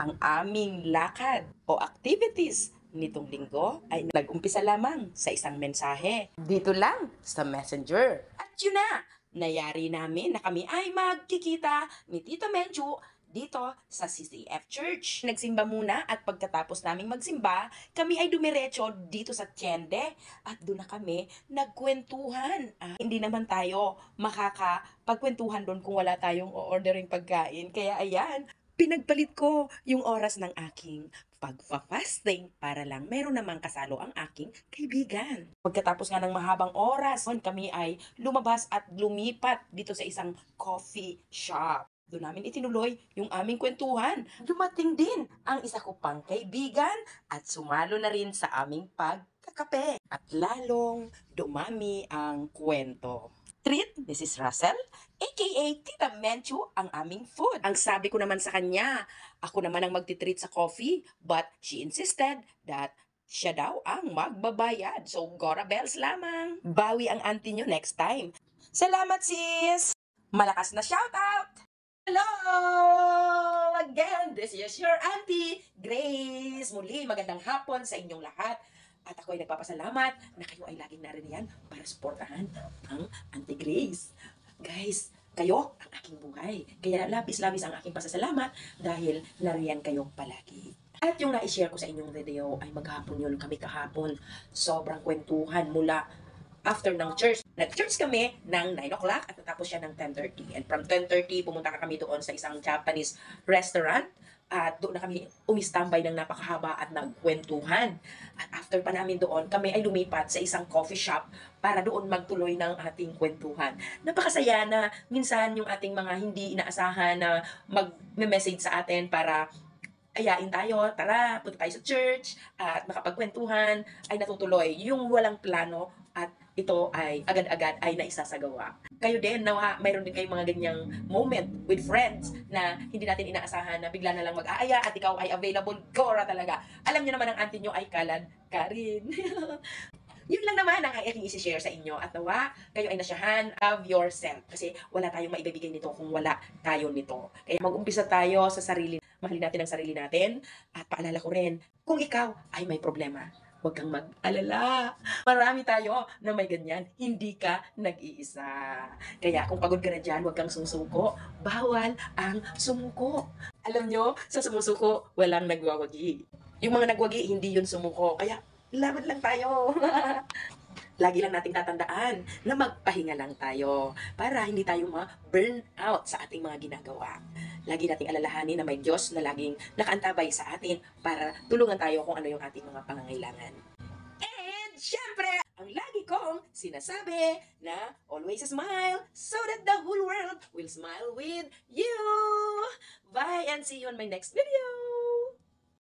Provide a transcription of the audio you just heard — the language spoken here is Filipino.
Ang aming lakad o activities nitong linggo ay nag-umpisa lamang sa isang mensahe dito lang sa Messenger. At yun na, nayari namin na kami ay magkikita ni Tito Menchu dito sa CCF Church. Nagsimba muna at pagkatapos naming magsimba, kami ay dumiretso dito sa Tiende at doon na kami nagkwentuhan. Hindi naman tayo makakapagkwentuhan doon kung wala tayong ordering pagkain. Kaya ayan, pinagpalit ko yung oras ng aking pagfa-fasting para lang meron namang kasalo ang aking kaibigan. Pagkatapos nga ng mahabang oras, kami ay lumabas at lumipat dito sa isang coffee shop. Doon namin itinuloy yung aming kwentuhan. Dumating din ang isa ko pang kaibigan at sumalo na rin sa aming pagkakape. At lalong dumami ang kwento. Treat Mrs. Russell, aka Tita Menchu, ang aming food. Ang sabi ko naman sa kanya, ako naman ang magtitreat sa coffee, but she insisted that siya daw ang magbabayad. So, Gora Bells lamang. Bawi ang auntie nyo next time. Salamat, sis! Malakas na shoutout! Hello! Again, this is your auntie, Grace. Muli, magandang hapon sa inyong lahat. At ako ay nagpapasalamat na kayo ay laging naririyan para suportahan ang Auntie Grace. Guys, kayo ang aking buhay. Kaya labis-labis ang aking pasasalamat dahil nariyan kayo palagi. At yung na-share ko sa inyong video ay maghapon yun kami kahapon. Sobrang kwentuhan mula after ng church. Nag-church kami ng 9 o'clock at natapos siya ng 10:30. And from 10:30, pumunta kami doon sa isang Japanese restaurant. At doon na kami umistambay ng napakahaba at nagkwentuhan. At after pa namin doon, kami ay lumipat sa isang coffee shop para doon magtuloy ng ating kwentuhan. Napakasaya na minsan yung ating mga hindi inaasahan na mag-message sa atin para ayain tayo, tara, punta tayo sa church, at makapagkwentuhan, ay natutuloy. Yung walang plano at ito ay agad-agad ay naisasagawa. Kayo din, nawa, mayroon din kayong mga ganyang moment with friends na hindi natin inaasahan na bigla na lang mag-aaya at ikaw ay available, Gora talaga. Alam niyo naman ang auntie nyo ay kalad ka rin. Yun lang naman ang aking isi-share sa inyo at nawa kayo ay nasyahan of yourself kasi wala tayong maibibigay nito kung wala tayo nito. Kaya mag-umpisa tayo sa sarili, mahalin natin ang sarili natin at paalala ko rin, kung ikaw ay may problema, huwag kang mag-alala. Marami tayo na may ganyan, hindi ka nag-iisa. Kaya kung pagod ka na dyan, huwag kang sumusuko, bawal ang sumuko. Alam nyo, sa sumusuko, walang nagwawagi. Yung mga nagwagi, hindi yun sumuko. Kaya laban lang tayo. Lagi lang nating tatandaan na magpahinga lang tayo para hindi tayo ma-burn out sa ating mga ginagawa. Lagi nating alalahanin na may Diyos na laging nakaantabay sa atin para tulungan tayo kung ano yung ating mga pangangailangan. And syempre, ang lagi kong sinasabi na always smile so that the whole world will smile with you. Bye and see you on my next video.